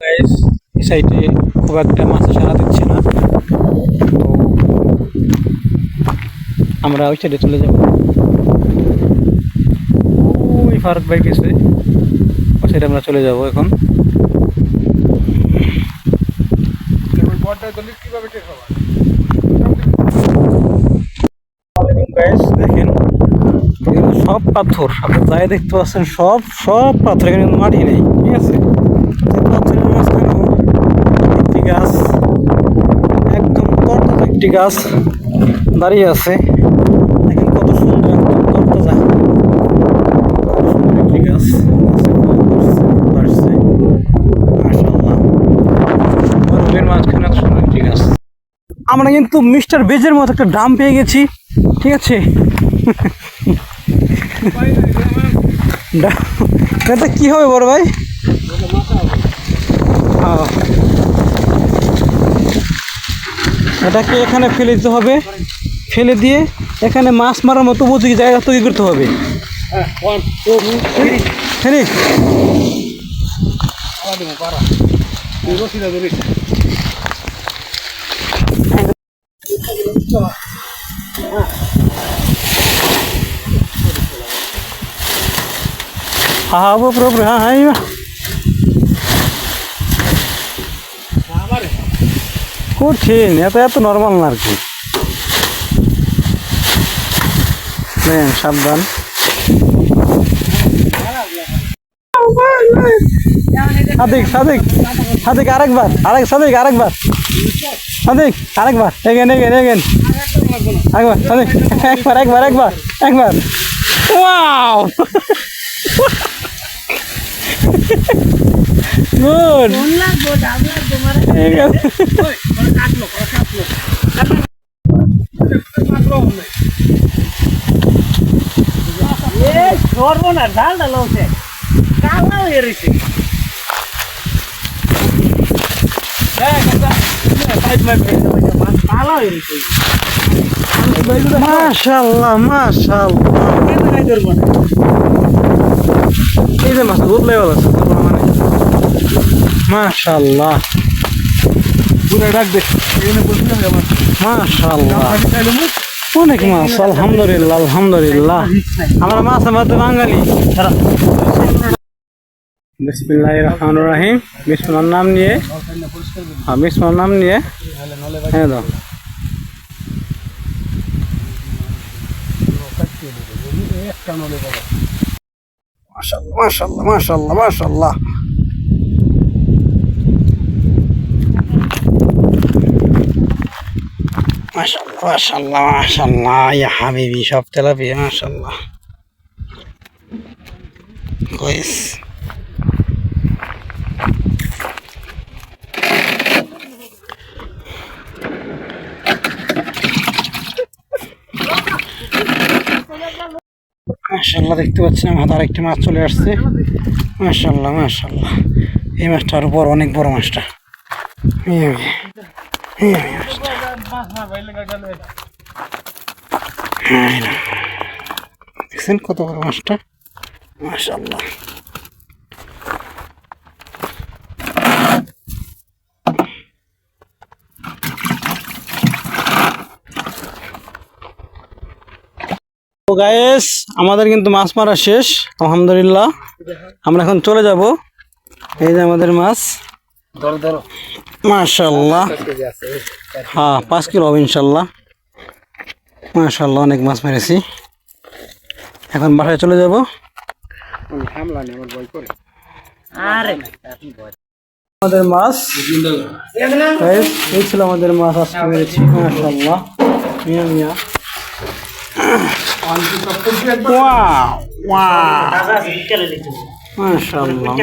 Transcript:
Guys এই সাইডে খুব একটা মাছ সারা দিচ্ছে না, তো আমরা ওই সাইডে চলে যাব। ওই ফারুক ভাই গেছে, ওই সাইডে আমরা চলে যাব এখন। দেখেন সব পাথর, আপনি যাই দেখতে পাচ্ছেন সব সব পাথর, এখানে কিন্তু মাটি নেই, ঠিক আছে। পাথরের মাঝখানে একটি গাছ, একদম তরতাজা একটি গাছ দাঁড়িয়ে আছে। দেখেন কত সুন্দর, একদম তরতাজা, কত সুন্দর একটি গাছ আসছে। মাশাআল্লাহ, মরুভূমির মাঝখানে এত সুন্দর একটি গাছ। আমরা কিন্তু মিস্টার বেজের মতো একটা ড্রাম পেয়ে গেছি, ঠিক আছে। এটা কি হবে বড় ভাই? এটাকে এখানে ফেলে দিতে হবে, ফেলে দিয়ে এখানে মাছ মারার মতো উপযোগী জায়গা তৈরি করতে হবে। কঠিন, এত নর্মাল না আর কি। সাবধান। সাদিক সাদিক সাদিক আরেকবার, সাদিক আরেকবার, সাদিক আরেকবার, এগেন এগেন এগেন, একবার সাদিক, একবার একবার একবার একবার। Wow, good. সর্বনাশ, ঢাল ঢাল হচ্ছে, কালা হয়ে রয়েছে। মাশাআল্লাহ মাশাআল্লাহ, এই যে মাছ বহুত লেভেল আছে মানে, মাশাআল্লাহ। মাশাআল্লাহ, অনেক মাছ, আলহামদুলিল্লাহ আলহামদুলিল্লাহ। আমরা মাছ আমাদের বাঙালি। বিসমিল্লাহির রহমানির রহিম, বিসমিল্লাহর নাম নিয়ে, বিসমিল্লাহর নাম নিয়ে হ্যাঁ দাও। মাশাআল্লাহ মাশাআল্লাহ মাশাআল্লাহ মাশাআল্লাহ। মাশাআল্লাহ মাশাআল্লাহ মাশাআল্লাহ, ইয়া হাবিবি, সব তেলাপিয়া মাশাআল্লাহ। কইস মাশাআল্লাহ, দেখতে পাচ্ছেন আমার আরেকটি মাছ চলে আসছে। মাশাআল্লাহ মাশাআল্লাহ, এই মাছটা আরো বড়, অনেক বড় মাছটা। দেখছেন কত বড় মাছটা, মাশাআল্লাহ। তো গাইস, আমাদের কিন্তু মাছ মারা শেষ আলহামদুলিল্লাহ। আমরা এখন চলে যাব। এই যে আমাদের মাছ, মাশাআল্লাহ। হ্যাঁ 5 কিলো হবে ইনশাল্লাহ। মাশাআল্লাহ, অনেক মাছ মেরেছি। এখন বাসায় চলে যাব। আমাদের মাছ এই ছিল, আমাদের মাছ আজকে মেরেছি। মাশাআল্লাহ, মিয়া মিয়া। মাশাআল্লাহ।